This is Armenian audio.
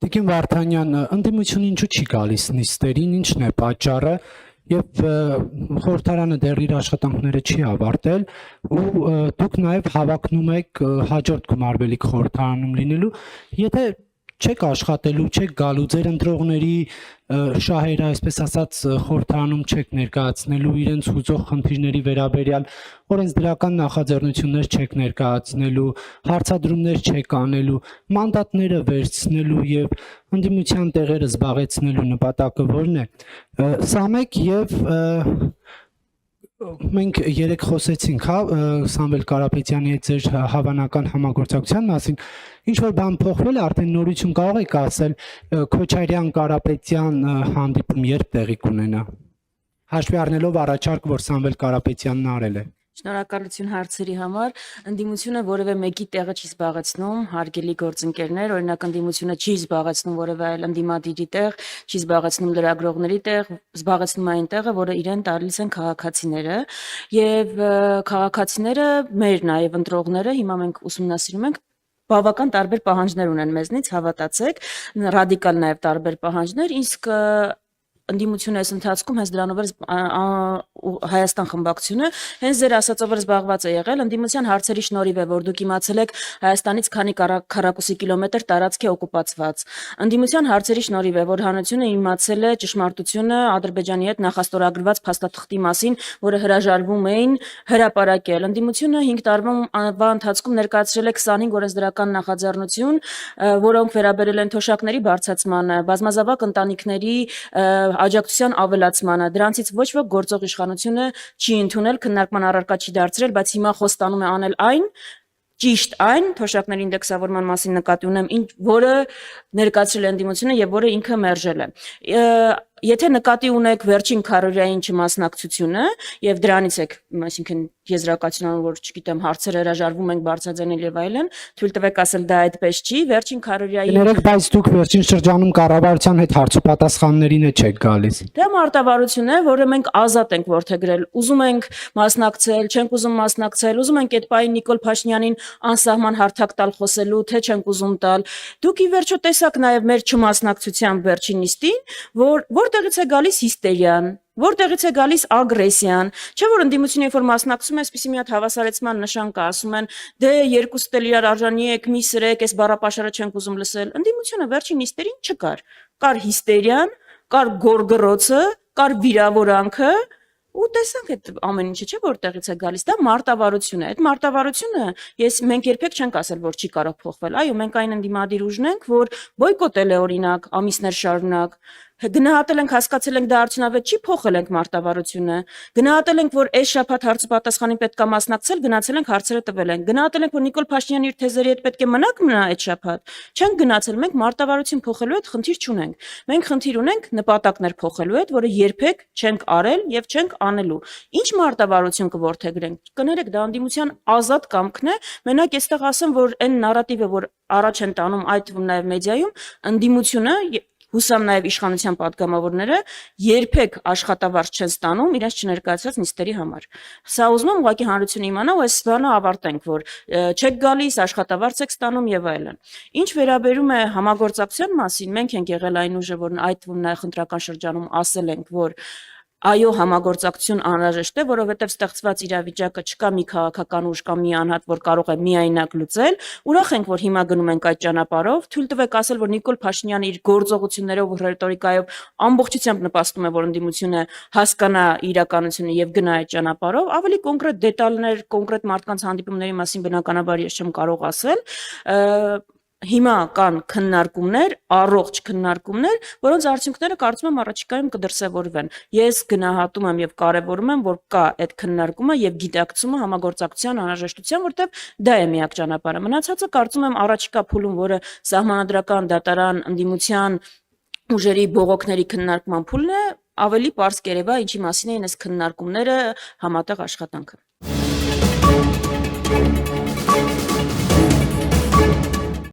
Տիկին Վարդանյան, ընդդիմությունը ինչու չի գալիս նիստերին, ինչն է պատճառը, եւ խորհրդարանը դեռ իր աշխատանքները չի ավարտել ու դուք նաեւ հավակնում եք հաջորդ գումարվելիք խորհրդարանում լինելու, եթե չեք աշխատելու, չեք գալու ձեր ընտրողների շահերը, այսպես ասած, խորհրդարանում չեք ներկայացնելու իրենց հուզող խնդիրների վերաբերյալ, օրենսդրական նախաձեռնություններ չեք ներկայացնելու, հարցադրումներ չեք անելու, մանդատները վերցնելու եւ ընդդիմության տեղերը զբաղեցնելու նպատակը որն է։ Սա մեկ եւ մենք երեք խոսեցինք, հա, Սամվել Կարապետյանի հետ ձեր հավանական համագործակցության մասին, ինչ որ բան փոխվել է, արդեն նորություն կարող եք ասել, Քոչարյան-Կարապետյան հանդիպում երբ տեղի կունենա, հաշվի առնելով առաջարկ, որ Սամվել Կարապետյանն արել է։ Շնորհակալություն հարցերի համար։ Ընդդիմությունը որևէ մեկի տեղը չի զբաղեցնում, հարգելի գործընկերներ, օրինակ ընդդիմությունը չի զբաղեցնում որևէ այլ ընդդիմադիրի տեղ, չի զբաղեցնում լրագրողների տեղ, զբաղեցնում այն տեղը, որը իրեն տալիս են քաղաքացիները, եւ քաղաքացիները, մեր նաեւ ընտրողները, հիմա մենք ուսումնասիրում ենք բավական տարբեր պահանջներ ունեն մեզնից, հավատացեք, ռադիկալ նաեւ տարբեր պահանջներ, իսկ ընդդիմությունը այս ընթացքում հենց դրանով էր Հայաստան խմբակցությունը հենց ձեր ասածով էր զբաղված է եղել ընդդիմության հարցերի շնորհիվ է որ դուք իմացել եք Հայաստանից քանի քառակուսի կիլոմետր տարածք է օկուպացված ընդդիմության հարցերի շնորհիվ է որ հանրությունը իմացել է ճշմարտությունը Ադրբեջանի հետ նախաստորագրված փաստաթղթի մասին որը հրաժարվում էին հրապարակել ընդդիմությունը 5 տարվա ընթացքում ներկայացրել է 25 օրենսդրական նախաձեռնություն որոնք վերաբերել են թոշակների բարձրացմանը բազմազավակ ընտանիքների աջակցության ավելացմանը դրանցից ոչ ոք գործող իշխանությունը չի ընդունել քննարկման առարկա չի դարձրել բայց հիմա խոստանում է անել այն ճիշտ այն թոշակների ինդեքսավորման մասին նկատի ունեմ որը ներկայացրել է ընդդիմությունը եւ որը ինքը մերժել է եթե նկատի ունեք վերջին քարորիային չմասնակցությունը եւ դրանից եք այսինքն եզրակացնան որ չգիտեմ հարցերը հրաժարվում ենք բարձրաձայնել եւ այլն թույլ տվեք ասել դա այդպես չի վերջին քարորիայի Ներեք բայց դուք վերջին շրջանում կառավարության հետ հարցոպատասխաններին եք գալիս Դա մարտավարություն է որը մենք ազատ ենք ворթեգրել ուզում ենք մասնակցել չենք ուզում մասնակցել ուզում ենք այդ պահին Նիկոլ Փաշինյանին անսահման հարթակ տալ խոսելու թե չենք ուզում տալ դուք ի վերջո տեսակ նաեւ մեր չմասնակցության վերջին նիստին որտեղից է գալիս հիստերիան Որտեղից է գալիս ագրեսիան, չէ՞ որ ընդդիմությունը երբ որ մասնակցում է, այսպեսի մի հատ հավասարեցման նշան կա, ասում են, դե երկուսդ էլ իրար արժանի եք, մի սրեք, այս բառապաշարը չենք ուզում լսել։ Ընդդիմությունը վերջին նիստերին չկար։ Կար հիստերիան, կար գորգռոցը, կար վիրավորանքը, ու տեսանք այդ ամեն ինչը չէ որտեղից է գալիս դա մարտավարություն է այդ մարտավարությունը մենք երբեք չենք ասել որ չի կարող փոխվել այո մենք այն ընդդիմադիր ուժն ենք որ բոյկոտել է օրինակ ամիսներ շարունակ գնահատել ենք հասկացել ենք դա արդյունավետ չի փոխել ենք մարտավարությունը գնահատել ենք որ այս շաբաթ հարցոպատասխանին պետք է մասնակցել գնացել ենք հարցերը տվել ենք գնահատել ենք որ Նիկոլ Փաշինյանը իր թեզերի հետ պետք է մնա այդ շաբաթ չենք գնացել մենք մարտավարություն փոխելու հետ խնդիր չունենք մենք խնդիր ունենք նպատակներ փոխելու հետ որը երբեք չենք արել եւ չենք անելու ինչ մարտավարություն կворթեգրենք կներեք դա ընդդիմության ազատ կամքն է մենակ այստեղ ասեմ որ այն նարատիվը որ առաջ են տանում այդ թվում նաեւ մեդիայում ընդդիմությունը Հուսամ նաև իշխանության падգամավորները երբեք աշխատավարձ չեն ստանում իրենց չներկայացած նիստերի համար։ Սա ուզում եմ ուղղակի հանրությունը իմանա ու այս բանը ավարտենք, որ չեք գալիս, աշխատավարձ եք ստանում եւ այլն։ Ինչ վերաբերում է համագործակցության մասին, մենք ենք եղել այն ուժը, որ այդ թվում նաև խնդրական շրջանում ասել ենք, որ Այո համագործակցություն անհրաժեշտ է, որովհետև ստեղծված իրավիճակը չկա մի քաղաքական ուժ կամ մի անհատ, որ կարող է միայնակ լուծել։ Ուրախ ենք, որ հիմա գնում ենք այդ ճանապարհով։ Թույլ տվեք ասել, որ Նիկոլ Փաշինյանը իր գործողություններով ու ռետորիկայով ամբողջությամբ նպաստում է, որ ընդդիմությունը հասկանա իրականությունը եւ գնա այդ ճանապարհով։ Ավելի կոնկրետ դետալներ, կոնկրետ մարդկանց հանդիպումների մասին բնականաբար ես չեմ կարող ասել։ Հիմա կան քննարկումներ, առողջ քննարկումներ, որոնց արդյունքները կարծում եմ առաջիկայում կդրսևորվեն։ Ես գնահատում եմ եւ կարեւորում եմ, որ կա այդ քննարկումը եւ գիտակցումը համագործակցության անհրաժեշտության, որտեղ դա է միակ ճանապարհը։ Մնացածը կարծում եմ առաջիկա փուլում, որը սահմանադրական դատարան ընդդիմության ուժերի բողոքների քննարկման փուլն է, ավելի པարզ կերևա ինչի մասին են այս քննարկումները համատեղ աշխատանքը։